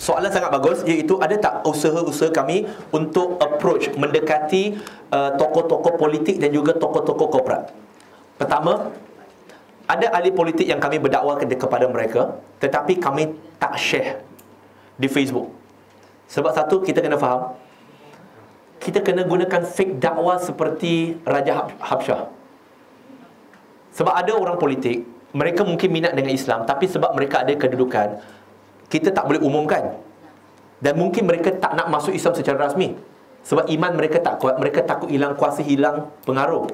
Soalan sangat bagus, iaitu ada tak usaha-usaha kami untuk approach, mendekati tokoh-tokoh politik dan juga tokoh-tokoh korporat. Pertama, ada ahli politik yang kami berdakwah kepada mereka, tetapi kami tak share di Facebook. Sebab satu, kita kena faham, kita kena gunakan fake dakwah seperti Raja Habsyah. Sebab ada orang politik, mereka mungkin minat dengan Islam, tapi sebab mereka ada kedudukan, kita tak boleh umumkan. Dan mungkin mereka tak nak masuk Islam secara rasmi, sebab iman mereka tak kuat, mereka takut hilang kuasa, hilang pengaruh.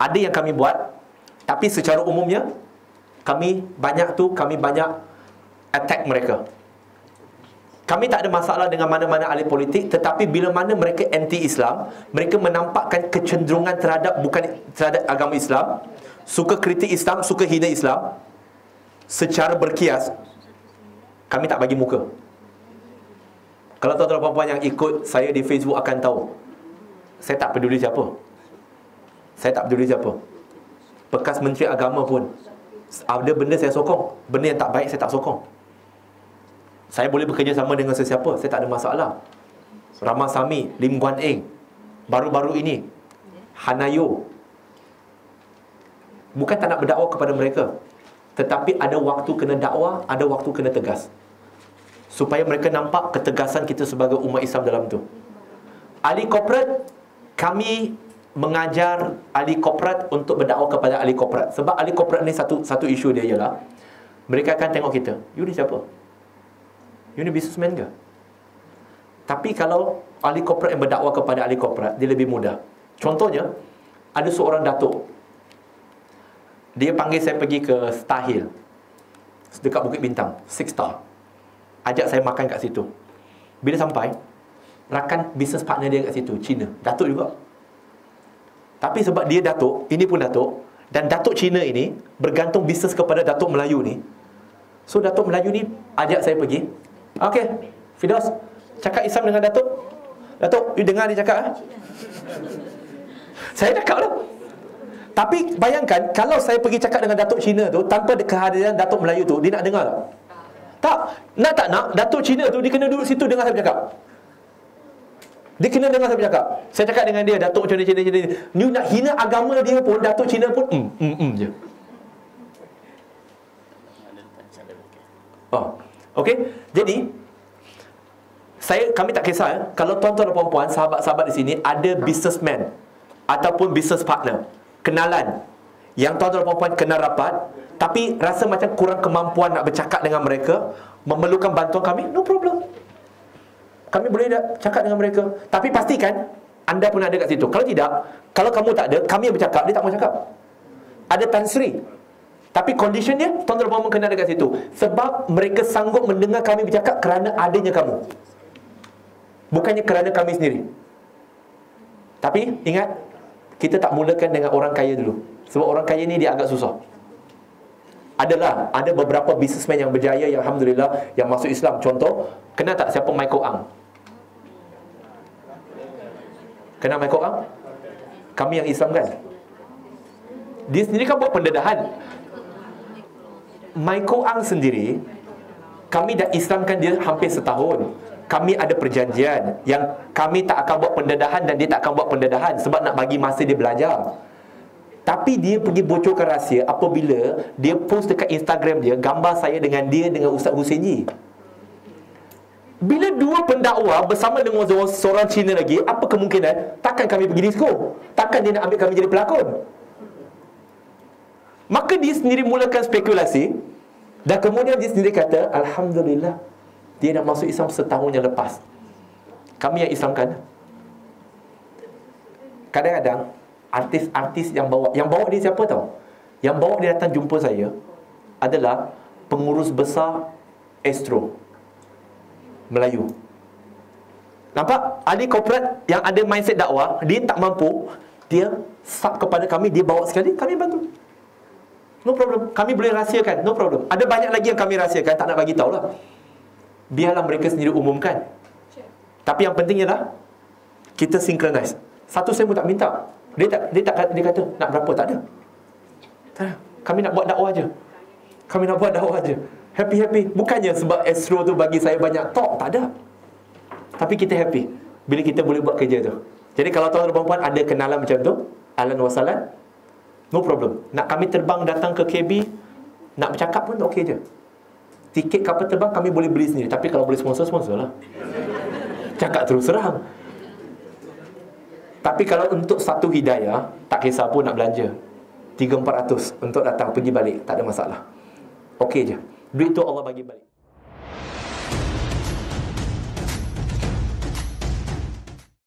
Ada yang kami buat, tapi secara umumnya kami banyak attack mereka. Kami tak ada masalah dengan mana-mana ahli politik, tetapi bila mana mereka anti-Islam, mereka menampakkan kecenderungan terhadap agama Islam, suka kritik Islam, suka hina Islam, secara berkias, kami tak bagi muka. Kalau tuan-tuan dan puan-puan yang ikut saya di Facebook akan tahu, saya tak peduli siapa. Saya tak peduli siapa. Bekas Menteri Agama pun, ada benda saya sokong, benda yang tak baik saya tak sokong. Saya boleh bekerja sama dengan sesiapa, saya tak ada masalah. Ramasamy, Lim Guan Eng, baru-baru ini Hanayo. Bukan tak nak berdakwah kepada mereka, tetapi ada waktu kena dakwah, ada waktu kena tegas, supaya mereka nampak ketegasan kita sebagai umat Islam dalam tu. Ahli korporat, kami mengajar ahli korporat untuk berdakwah kepada ahli korporat. Sebab ahli korporat ni satu isu dia ialah, mereka akan tengok kita, you ni siapa? You ni businessman ke? Tapi kalau ahli korporat yang berdakwah kepada ahli korporat, dia lebih mudah. Contohnya, ada seorang datuk, dia panggil saya pergi ke Star Hill, dekat Bukit Bintang, 6 star. Ajak saya makan kat situ. Bila sampai, rakan business partner dia kat situ, Cina, datuk juga. Tapi sebab dia datuk, ini pun datuk, dan datuk Cina ini bergantung bisnes kepada datuk Melayu ni, so datuk Melayu ni ajak saya pergi. Okay, Firdaus, cakap Islam dengan datuk. Datuk, you dengar dia cakap Saya cakap lah. Tapi bayangkan, kalau saya pergi cakap dengan datuk Cina tu, tanpa kehadiran datuk Melayu tu, dia nak dengar tak? Tak nak, datuk Cina tu, dia kena duduk situ dengar saya bercakap. Dia kena dengar saya bercakap. Saya cakap dengan dia, datuk macam Cina. You nak hina agama dia pun, datuk Cina pun je. Okay, jadi kami tak kisah kalau tuan-tuan dan puan-puan, sahabat-sahabat di sini ada businessman ataupun business partner, kenalan yang tuan-tuan dan puan-puan kenal rapat, tapi rasa macam kurang kemampuan nak bercakap dengan mereka, memerlukan bantuan kami, no problem. Kami boleh cakap dengan mereka. Tapi pastikan anda pun ada kat situ. Kalau tidak, kalau kamu tak ada, kami yang bercakap, dia tak mau cakap. Ada Tan Sri, tapi condition dia, tuan-tuan dan puan-puan kena ada kat situ. Sebab mereka sanggup mendengar kami bercakap kerana adanya kamu, bukannya kerana kami sendiri. Tapi ingat, kita tak mulakan dengan orang kaya dulu, sebab orang kaya ni dia agak susah. Ada beberapa businessman yang berjaya, yang alhamdulillah, yang masuk Islam. Contoh, kenal tak siapa Michael Ang? Kenal Michael Ang? Kami yang Islam kan? Dia sendiri kan buat pendedahan. Michael Ang sendiri, kami dah Islamkan dia hampir setahun. Kami ada perjanjian yang kami tak akan buat pendedahan, dan dia tak akan buat pendedahan sebab nak bagi masa dia belajar. Tapi dia pergi bocorkan rahsia apabila dia post dekat Instagram dia gambar saya dengan dia dengan Ustaz Husaini. Bila dua pendakwa bersama dengan seorang Cina lagi, apa kemungkinan takkan kami pergi disko? Takkan dia nak ambil kami jadi pelakon? Maka dia sendiri mulakan spekulasi, dan kemudian dia sendiri kata, alhamdulillah, dia nak masuk Islam setahun yang lepas. Kami yang Islamkan. Kadang-kadang artis-artis yang bawa dia siapa tahu? Yang bawa dia datang jumpa saya adalah pengurus besar Astro Melayu. Nampak? Ahli korporat yang ada mindset dakwah, dia tak mampu, dia sub kepada kami, dia bawa sekali, kami bantu. No problem. Kami boleh rahsiakan, no problem. Ada banyak lagi yang kami rahsiakan, tak nak bagi tahu lah. Biarlah mereka sendiri umumkan. Tapi yang penting ialah kita synchronize. Satu saya pun tak minta. Dia kata nak berapa, tak ada. Tak ada. Kami nak buat dakwah je. Happy-happy. Bukannya sebab Astro tu bagi saya banyak talk, tak ada. Tapi kita happy bila kita boleh buat kerja tu. Jadi kalau tuan-tuan dan puan-puan ada kenalan macam tu, ahlan wa sahlan, no problem. Nak kami terbang datang ke KB, nak bercakap pun okey je. Tiket kapal terbang kami boleh beli sendiri. Tapi kalau boleh sponsor lah. Cakap terus terang. Tapi kalau untuk satu hidayah, tak kisah pun nak belanja 300-400 untuk datang pergi balik, tak ada masalah. Okey je. Duit tu Allah bagi balik.